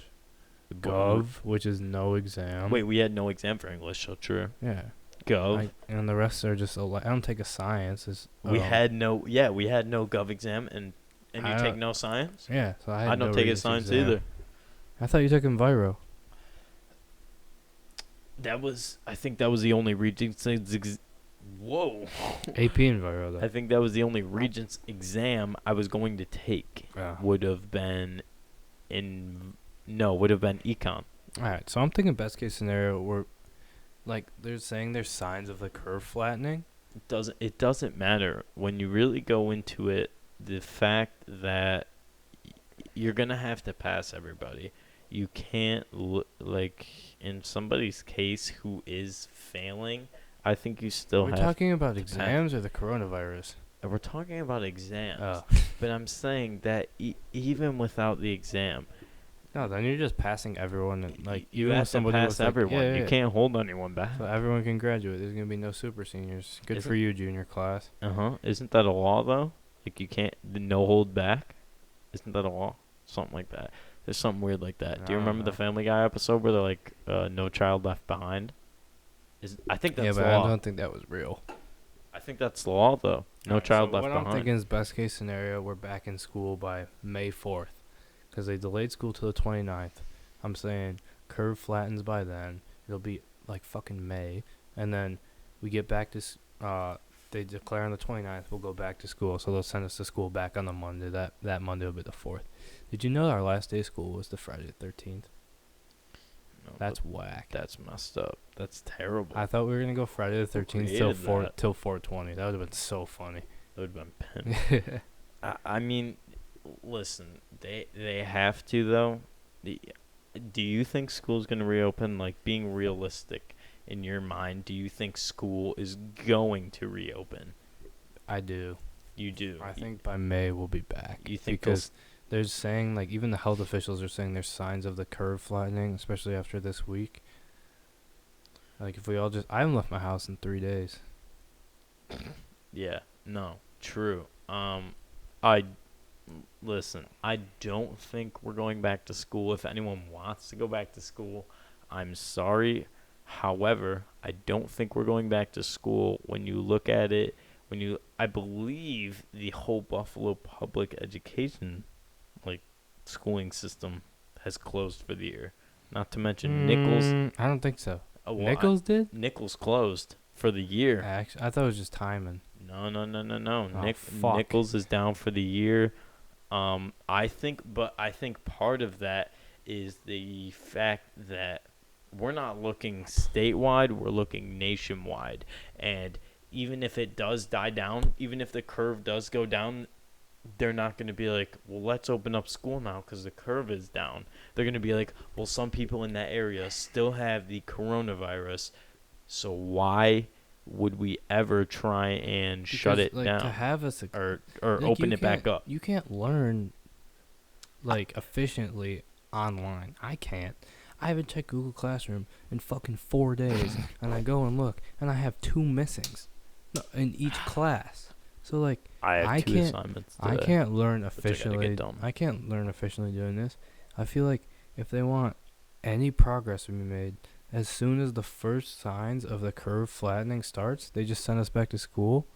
Gov, which is no exam. Wait, we had no exam for English, so true. Yeah. Gov. And the rest are just I don't take a science. We had no Gov exam and you take no science? Yeah, so I don't take a science either. I thought you took Enviro. I think that was the only Regents Whoa. AP Enviro, though. I think that was the only Regents exam I was going to take. Would have been econ. All right, so I'm thinking best case scenario where, like, they're saying there's signs of the curve flattening. It doesn't matter when you really go into it. The fact that you're going to have to pass everybody. You can't, like, in somebody's case who is failing, I think you still have to. We're talking about exams or the coronavirus? We're talking about exams. But I'm saying that even without the exam. No, then you're just passing everyone. And, like, you have to pass everyone. Yeah. You can't hold anyone back. So everyone can graduate. There's going to be no super seniors. Good for you, junior class. Isn't that a law, though? Like, you can't, no hold back? Isn't that a law? Something like that. There's something weird like that. Do you remember the Family Guy episode where they're like, no child left behind? I think that's law. Yeah, but I don't think that was real. I think that's law, though. No child left behind. What I'm thinking is best case scenario, we're back in school by May 4th. Because they delayed school to the 29th. I'm saying curve flattens by then. It'll be like fucking May. And then we get back to... they declare on the 29th we'll go back to school, so they'll send us to school back on the Monday. That Monday will be the 4th. Did you know our last day of school was the Friday the 13th? No, that's whack. That's messed up. That's terrible. I thought we were gonna go Friday the 13th till 4:20. That would have been so funny. That would have been pen. I mean, listen, they have to though. Do you think school's gonna reopen? Like, being realistic. In your mind, do you think school is going to reopen? I do. You do? I think by May we'll be back. You think? Because they're saying, like, even the health officials are saying there's signs of the curve flattening, especially after this week. Like, if we all I haven't left my house in 3 days. Yeah. No. True. Listen, I don't think we're going back to school. If anyone wants to go back to school, I'm sorry. However, I don't think we're going back to school. When you look at it, I believe the whole Buffalo public education, like, schooling system has closed for the year. Not to mention Nichols. I don't think so. Nichols did? Nichols closed for the year. Actually, I thought it was just timing. No. Oh, Nichols is down for the year. I think part of that is the fact that we're not looking statewide, we're looking nationwide. And even if it does die down, even if the curve does go down, they're not going to be like, well, let's open up school now because the curve is down. They're going to be like, well, some people in that area still have the coronavirus, so why would we ever try and shut it down to have us or open it back up? You can't learn, like, efficiently online. I can't. I haven't checked Google Classroom in fucking 4 days, and I go and look, and I have 2 missings in each class. So like I had I 2 can't assignments I today, can't learn which I gotta efficiently. get done. I can't learn efficiently doing this. I feel like if they want any progress to be made, as soon as the first signs of the curve flattening starts, they just send us back to school.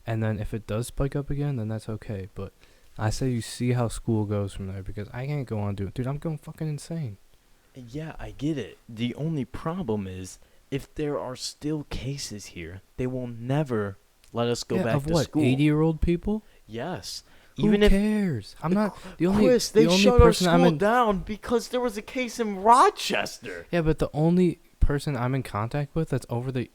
And then if it does spike up again, then that's okay. But I say you see how school goes from there, because I can't go on doing. Dude, I'm going fucking insane. Yeah, I get it. The only problem is, if there are still cases here, they will never let us go back of to what? school. 80-year-old people? Yes. Who Even if cares? I'm not the only. Chris, the they only shut our person I'm school in. down because there was a case in Rochester. Yeah, but the only person I'm in contact with that's over the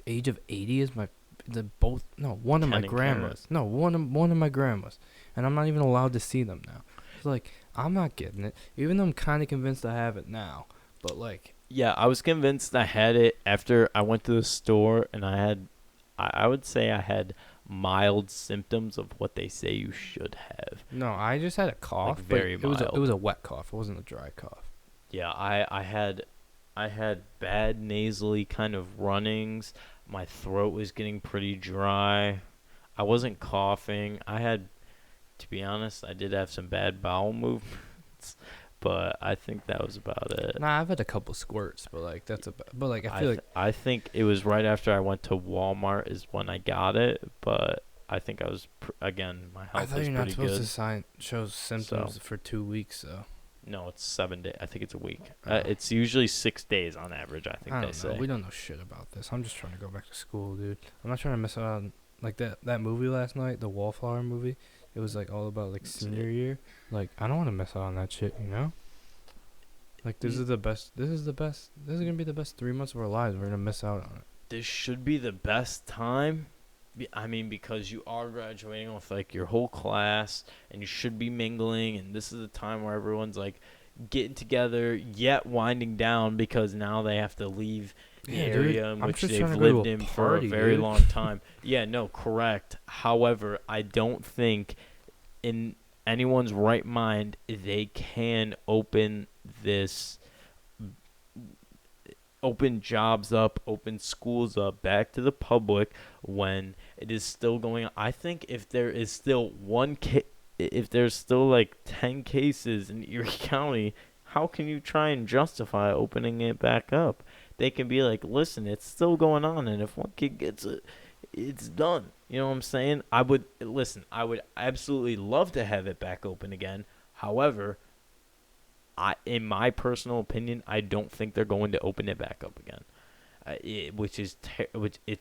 age of 80 is one of my Ken and grandmas. No, one of my grandmas, and I'm not even allowed to see them now. It's like I'm not getting it, even though I'm kind of convinced I have it now. But like, Yeah, I was convinced I had it after I went to the store and I would say I had mild symptoms of what they say you should have. no, I just had a cough. Like, very but it mild. was a wet cough. It wasn't a dry cough. Yeah, I had bad nasally kind of runnings. My throat was getting pretty dry. I wasn't coughing. To be honest, I did have some bad bowel movements, but I think that was about it. Nah, I've had a couple squirts, but like that's about. But like I feel like I think it was right after I went to Walmart is when I got it, but I think I was again my I health thought was you're not pretty supposed good. to show symptoms for 2 weeks, though. No, it's 7 days. I think it's a week. Oh. It's usually 6 days on average. I think I they don't know. say. We don't know shit about this. I'm just trying to go back to school, dude. I'm not trying to miss out on like that movie last night, the Wallflower movie. It was like all about like senior year. Like I don't want to miss out on that shit, you know? Like this is the best. This is gonna be the best 3 months of our lives. We're gonna miss out on it. This should be the best time. I mean, because you are graduating with like your whole class, and you should be mingling, and this is the time where everyone's like getting together, yet winding down because now they have to leave the Yeah, dude. area in I'm which just they've trying to go to lived a in for a party, very dude. long time. Yeah, no, correct. However, I don't think in anyone's right mind they can open jobs up, open schools up back to the public when it is still going on. I think if there is still if there's still like 10 cases in Erie County, how can you try and justify opening it back up? They can be like, listen, it's still going on, and if one kid gets it, it's done. You know what I'm saying? I would absolutely love to have it back open again. However, in my personal opinion, I don't think they're going to open it back up again, which it's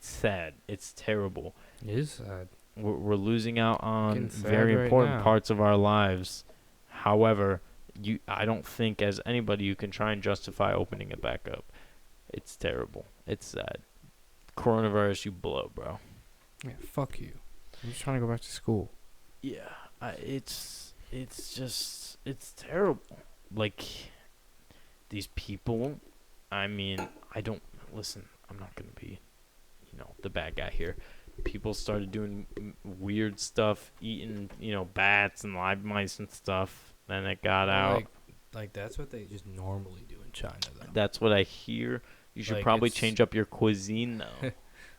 sad. It's terrible. It is sad. We're losing out on Getting sad very right important now. parts of our lives. However, I don't think as anybody you can try and justify opening it back up. It's terrible. It's sad. Coronavirus, you blow, bro. Yeah, fuck you. I'm just trying to go back to school. Yeah, it's terrible. Like, these people, I mean, I'm not going to be, the bad guy here. People started doing weird stuff, eating, bats and live mice and stuff. Then it got out. Like that's what they just normally do in China, though. That's what I hear. You should Like, probably it's- change up your cuisine, though.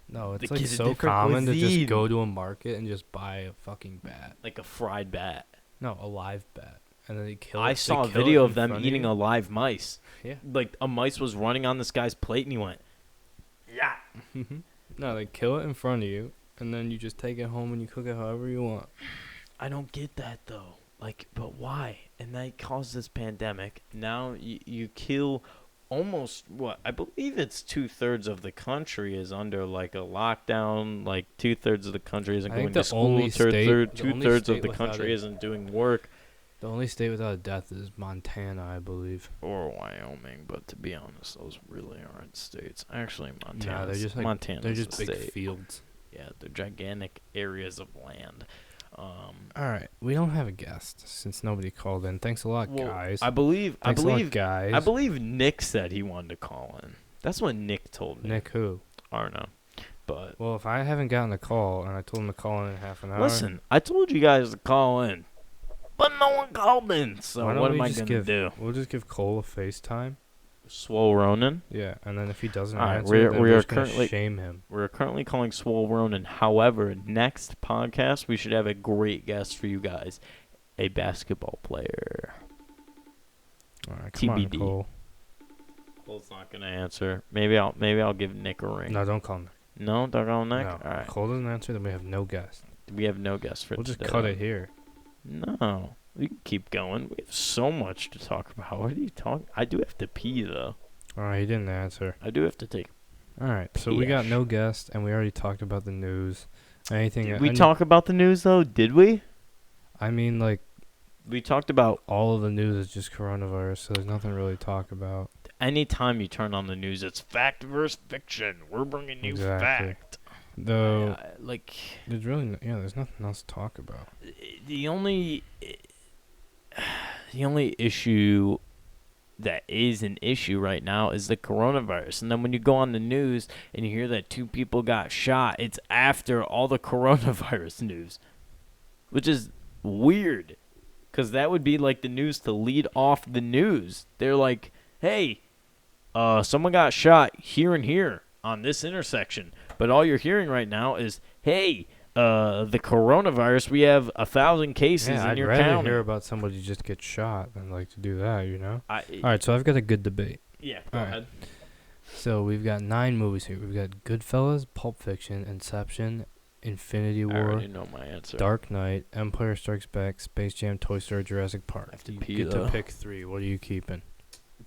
No, it's The like kid's a so different common to cuisine. just go to a market and just buy a fucking bat. Like a fried bat. No, a live bat. And then they kill it. I they saw a kill it video in of them front eating you. a live mice. Yeah. Like, a mice was running on this guy's plate, and he went, yeah. No, they kill it in front of you, and then you just take it home and you cook it however you want. I don't get that, though. Like, but why? And that caused this pandemic. Now you kill almost, I believe it's 2/3 of the country is under, like, a lockdown. Like, 2/3 of the country isn't I going think to the school. only state- the only 2/3 state of the without country it- isn't doing work. The only state without a death is Montana, I believe. Or Wyoming, but to be honest, those really aren't states. Actually, Montana. Nah, they're just like Montana's they're just a big state. fields. Yeah, they're gigantic areas of land. All right, we don't have a guest since nobody called in. Thanks a lot, guys. I believe Thanks a lot, guys. I believe Nick said he wanted to call in. That's what Nick told me. Nick who? I don't know. But Well, if I haven't gotten a call and I told him to call in half an hour, listen, I told you guys to call in, but no one called in. So why don't what we am I just gonna give, do? We'll just give Cole a FaceTime, Swole Ronan. Yeah, and then if he doesn't All right, answer, then we we're are just gonna currently- shame him. We're currently calling Swole Ronan. However, next podcast we should have a great guest for you guys, a basketball player. All right, come on, TBD. Cole. Cole's not gonna answer. Maybe I'll give Nick a ring. No, don't call him. No, don't call Nick. No, All right. if Cole doesn't answer, then we have no guest. We have no guest for We'll just today. cut it here. No, we can keep going. We have so much to talk about. What are you talking? I do have to pee though. All right, he didn't answer. I do have to take. All right, so we got Yes. no guest, and we already talked about the news. Anything? Did we talk about the news though? Did we? I mean, like, We talked about all of the news is just coronavirus, so there's nothing really to talk about. anytime you turn on the news, it's fact versus fiction. We're bringing you Exactly. fact. Though, Like there's really, there's nothing else to talk about. the only issue that is an issue right now is the coronavirus. And then when you go on the news and you hear that 2 people got shot, it's after all the coronavirus news, which is weird because that would be like the news to lead off the news. They're like, hey, someone got shot here and here on this intersection. But all you're hearing right now is, hey, the coronavirus, we have 1,000 cases in I'd your rather county. hear about somebody just get shot than like to do that, you know? I, All right, so I've got a good debate. Yeah, go All right. ahead. So we've got 9 movies here. We've got Goodfellas, Pulp Fiction, Inception, Infinity I War, already know my answer. Dark Knight, Empire Strikes Back, Space Jam, Toy Story, Jurassic Park. I have to You pee, get though. to pick 3. What are you keeping?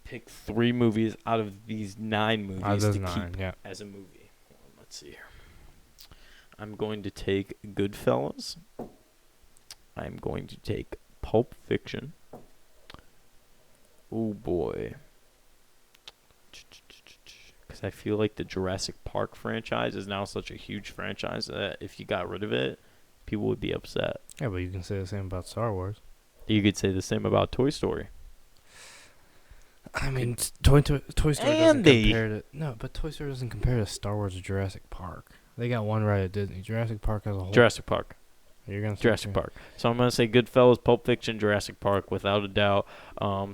Pick 3 movies out of these 9 movies Out of those to 9, keep yeah. as a movie. Hold on, let's see here. I'm going to take Goodfellas. I'm going to take Pulp Fiction. Oh boy. Because I feel like the Jurassic Park franchise is now such a huge franchise that if you got rid of it, people would be upset. Yeah, but you can say the same about Star Wars. You could say the same about Toy Story. I mean, Toy Story doesn't Andy! compare to... No, but Toy Story doesn't compare to Star Wars or Jurassic Park. They got one right at Disney. Jurassic Park as a whole... Jurassic Park. You're gonna say Jurassic Park. So I'm going to say Goodfellas, Pulp Fiction, Jurassic Park, without a doubt.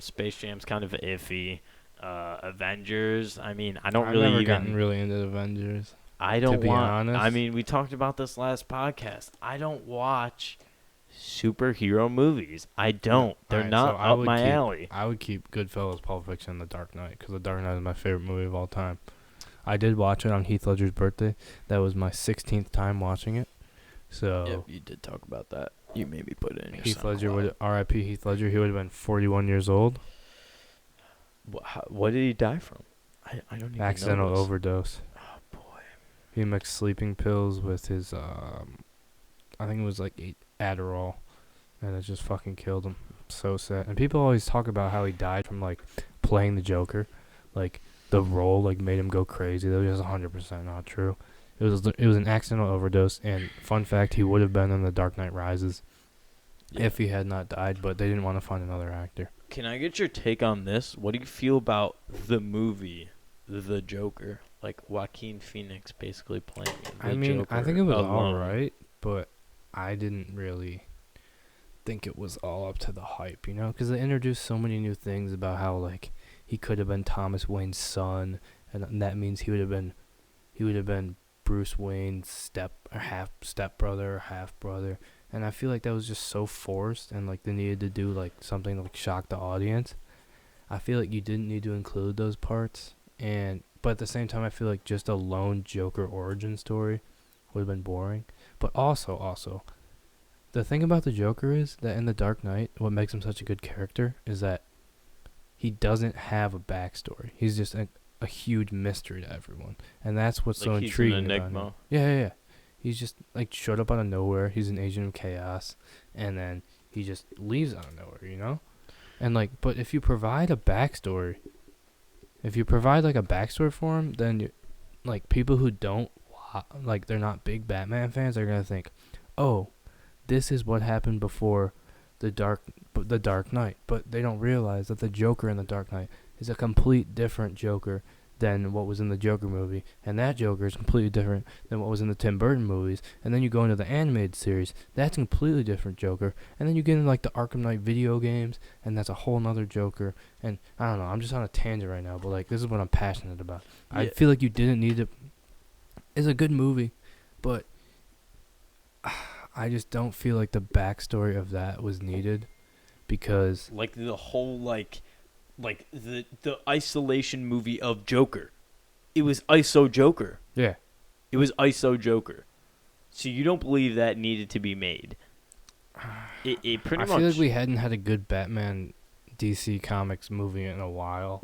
Space Jam's kind of iffy. Avengers, I mean, I don't I've really never even... gotten really into Avengers. I don't be want... honest. I mean, we talked about this last podcast. I don't watch superhero movies. I don't. They're Alright, not so I up would my keep- alley. I would keep Goodfellas, Pulp Fiction, and The Dark Knight, because The Dark Knight is my favorite movie of all time. I did watch it on Heath Ledger's birthday. That was my 16th time watching it. So Yep, you did talk about that. You made me put it in your Heath Ledger SoundCloud. would R.I.P. Heath Ledger. He would have been 41 years old. What did he die from? I don't even Accidental know this. overdose. Oh, boy. He mixed sleeping pills with his I think it was like Adderall, and it just fucking killed him. So sad. And people always talk about how he died from like playing the Joker, like the role like made him go crazy. That was just 100% not true. It was an accidental overdose. And fun fact, he would have been in The Dark Knight Rises if he had not died, but they didn't want to find another actor. Can I get your take on this? What do you feel about the movie, The Joker? Like Joaquin Phoenix basically playing the I mean, Joker I think it was alone. alright, but I didn't really think it was all up to the hype, you know? Because they introduced so many new things about how, like, he could have been Thomas Wayne's son, and that means he would have been Bruce Wayne's half brother, and I feel like that was just so forced, and like they needed to do like something to like shock the audience. I feel like you didn't need to include those parts, but at the same time, I feel like just a lone Joker origin story would have been boring. But also, the thing about the Joker is that in The Dark Knight, what makes him such a good character is that he doesn't have a backstory. He's just a huge mystery to everyone, and that's what's so Like he's intriguing an about him. enigma. Yeah. He's just like showed up out of nowhere. He's an agent of chaos, and then he just leaves out of nowhere, you know? And like, but if you provide a backstory, for him, then like people who don't like, they're not big Batman fans, are gonna think, oh, this is what happened before the Dark Knight. But they don't realize that the Joker in The Dark Knight is a complete different Joker than what was in the Joker movie, and that Joker is completely different than what was in the Tim Burton movies. And then you go into the animated series, that's a completely different Joker. And then you get into like the Arkham Knight video games, and that's a whole nother Joker. And I don't know, I'm just on a tangent right now, but like this is what I'm passionate about. I Yeah. feel like you didn't need to. It's a good movie, but I just don't feel like the backstory of that was needed, because Like the whole like the isolation movie of Joker. It was ISO Joker. yeah, It was ISO Joker. So you don't believe that needed to be made? It pretty I much. feel like we hadn't had a good Batman DC Comics movie in a while,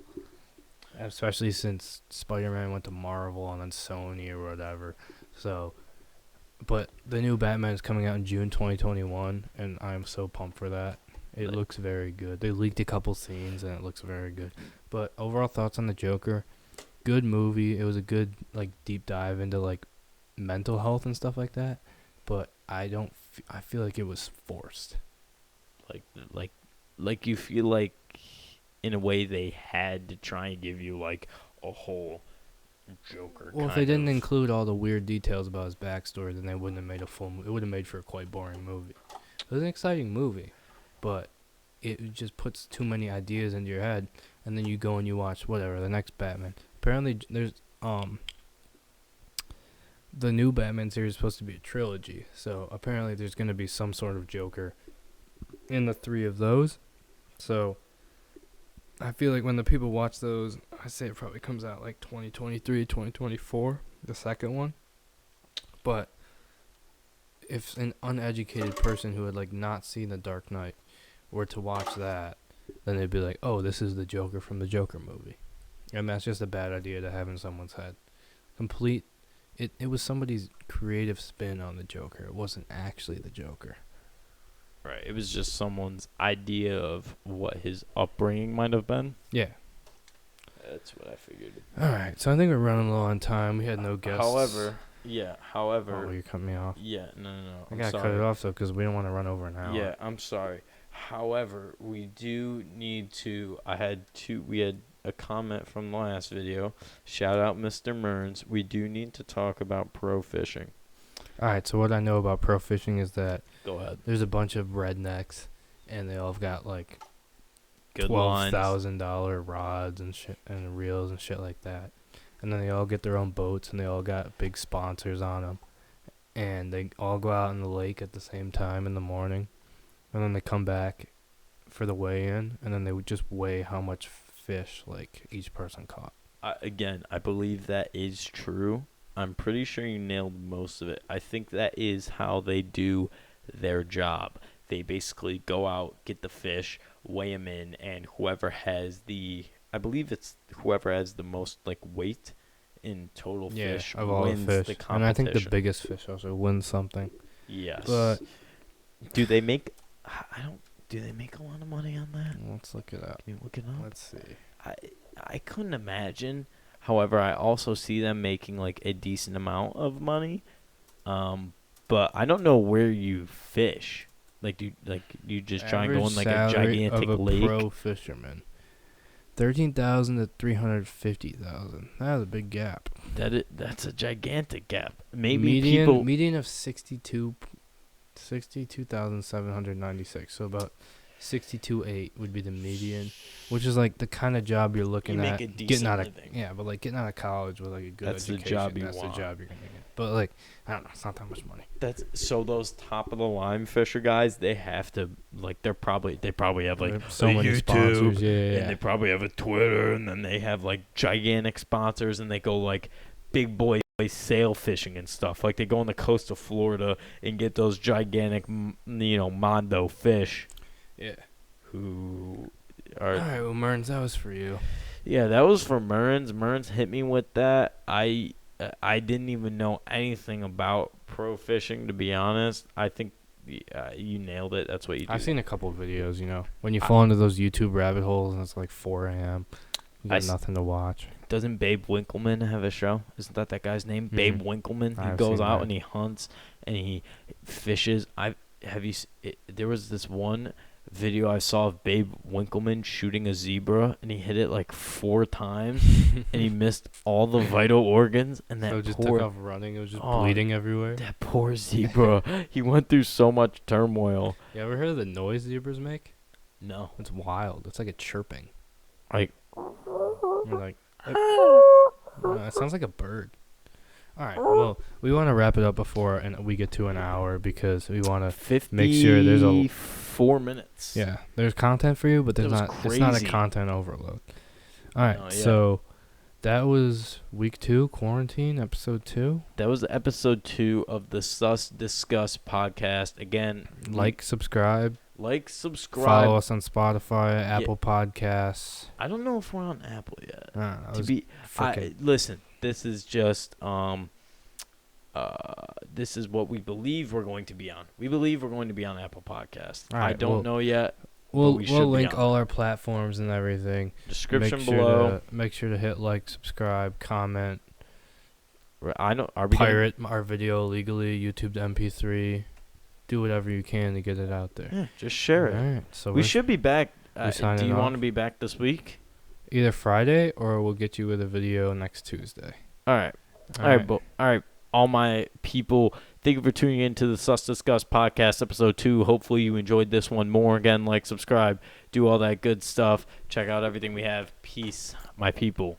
especially since Spider-Man went to Marvel and then Sony or whatever. So, but the new Batman is coming out in June 2021, and I'm so pumped for that. It looks very good. They leaked a couple scenes, and it looks very good. But overall thoughts on the Joker? Good movie. It was a good like deep dive into like mental health and stuff like that. But I feel like it was forced. like you feel like in a way they had to try and give you like a whole Joker. Well, if they didn't include all the weird details about his backstory, then they wouldn't have made a full. It would have made for a quite boring movie. It was an exciting movie, but it just puts too many ideas into your head, and then you go and you watch whatever the next Batman. Apparently, there's the new Batman series is supposed to be a trilogy, so apparently there's going to be some sort of Joker in the three of those. So I feel like when the people watch those, I say it probably comes out like 2023, 2024, the second one. But if an uneducated person who had like not seen The Dark Knight were to watch that, then they'd be like, oh, this is the Joker from the Joker movie. And that's just a bad idea to have in someone's head. It was somebody's creative spin on the Joker. It wasn't actually the Joker. Right. It was just someone's idea of what his upbringing might have been. Yeah. That's what I figured. All right, so I think we're running low on time. We had no guests. However, Oh, you cut me off. no. I gotta cut it off though, because we don't want to run over an hour. Yeah, I'm sorry. However, we do need to. We had a comment from the last video. Shout out Mr. Mearns. We do need to talk about pro fishing. All right, so what I know about pro fishing is that Go ahead. there's a bunch of rednecks, and they all have got like Good lines. $12,000 rods and shit and reels and shit like that, and then they all get their own boats and they all got big sponsors on them, and they all go out in the lake at the same time in the morning, and then they come back for the weigh-in, and then they would just weigh how much fish like each person caught. I believe that is true. I'm pretty sure you nailed most of it. I think that is how they do their job. They basically go out, get the fish, weigh them in, and whoever has the most like weight in total fish of all wins the fish. the competition. And I think the biggest fish also wins something. Yes. But do they make? Do they make a lot of money on that? let's look it up. Can you look it up? Let's see. I couldn't imagine. However, I also see them making like a decent amount of money. But I don't know where you fish. Like, do you just try and go in like a gigantic of a lake? pro fisherman, 13,000 to 350,000. That's a big gap. That's a gigantic gap. Maybe median of 62,796. So about 62.8 would be the median, which is like the kind of job you're looking You at make a decent getting out of living. but like getting out of college with like a good That's the education. job you that's want. the job you're gonna get. But like I don't know, it's not that much money. So those top of the line fisher guys, they have to like they probably have like So a many YouTube, sponsors, and they probably have a Twitter, and then they have like gigantic sponsors, and they go like big boy sail fishing and stuff. Like they go on the coast of Florida and get those gigantic, Mondo fish. Yeah. Who are All right, well, Merns, that was for you. Yeah, that was for Mearns. Mearns hit me with that. I didn't even know anything about pro fishing, to be honest. I think you nailed it. That's what you do. I've seen a couple of videos, when you fall into those YouTube rabbit holes and it's like 4 a.m. You got nothing to watch. Doesn't Babe Winkleman have a show? Isn't that guy's name? Mm-hmm. Babe Winkleman. He goes out and he hunts and he fishes. There was this one video I saw of Babe Winkleman shooting a zebra, and he hit it like 4 times, and he missed all the vital organs, and that So it just poor, took off running. It was just bleeding everywhere. that poor zebra, he went through so much turmoil. You ever heard of the noise zebras make? No. It's wild. It's like a chirping. Like, You're like, it sounds like a bird. All right. Well, we want to wrap it up before we get to an hour because we want to make sure there's 4 minutes. Yeah, there's content for you, but there's not. It's not a crazy. content overload. All right. No, yeah. So that was week 2, quarantine, episode 2. That was episode 2 of the Sus Discuss podcast. Again, Subscribe. subscribe. Follow us on Spotify, Apple Podcasts. I don't know if we're on Apple yet. Frickin'. Listen, this is just this is what we believe we're going to be on. We believe we're going to be on Apple Podcasts. All right, I don't know yet. We'll we should be link on all our platforms and everything. Description below. Make sure to hit like, subscribe, comment. I know. Are we Pirate our video legally. YouTube to MP3. Do whatever you can to get it out there. Yeah, just share it. All right. So We should be back. we Do signing you off? want to be back this week? Either Friday or we'll get you with a video next Tuesday. All right. All right. All my people, thank you for tuning in to the Sus Discuss podcast, episode 2. Hopefully you enjoyed this one more. Again, like, subscribe, do all that good stuff. Check out everything we have. Peace, my people.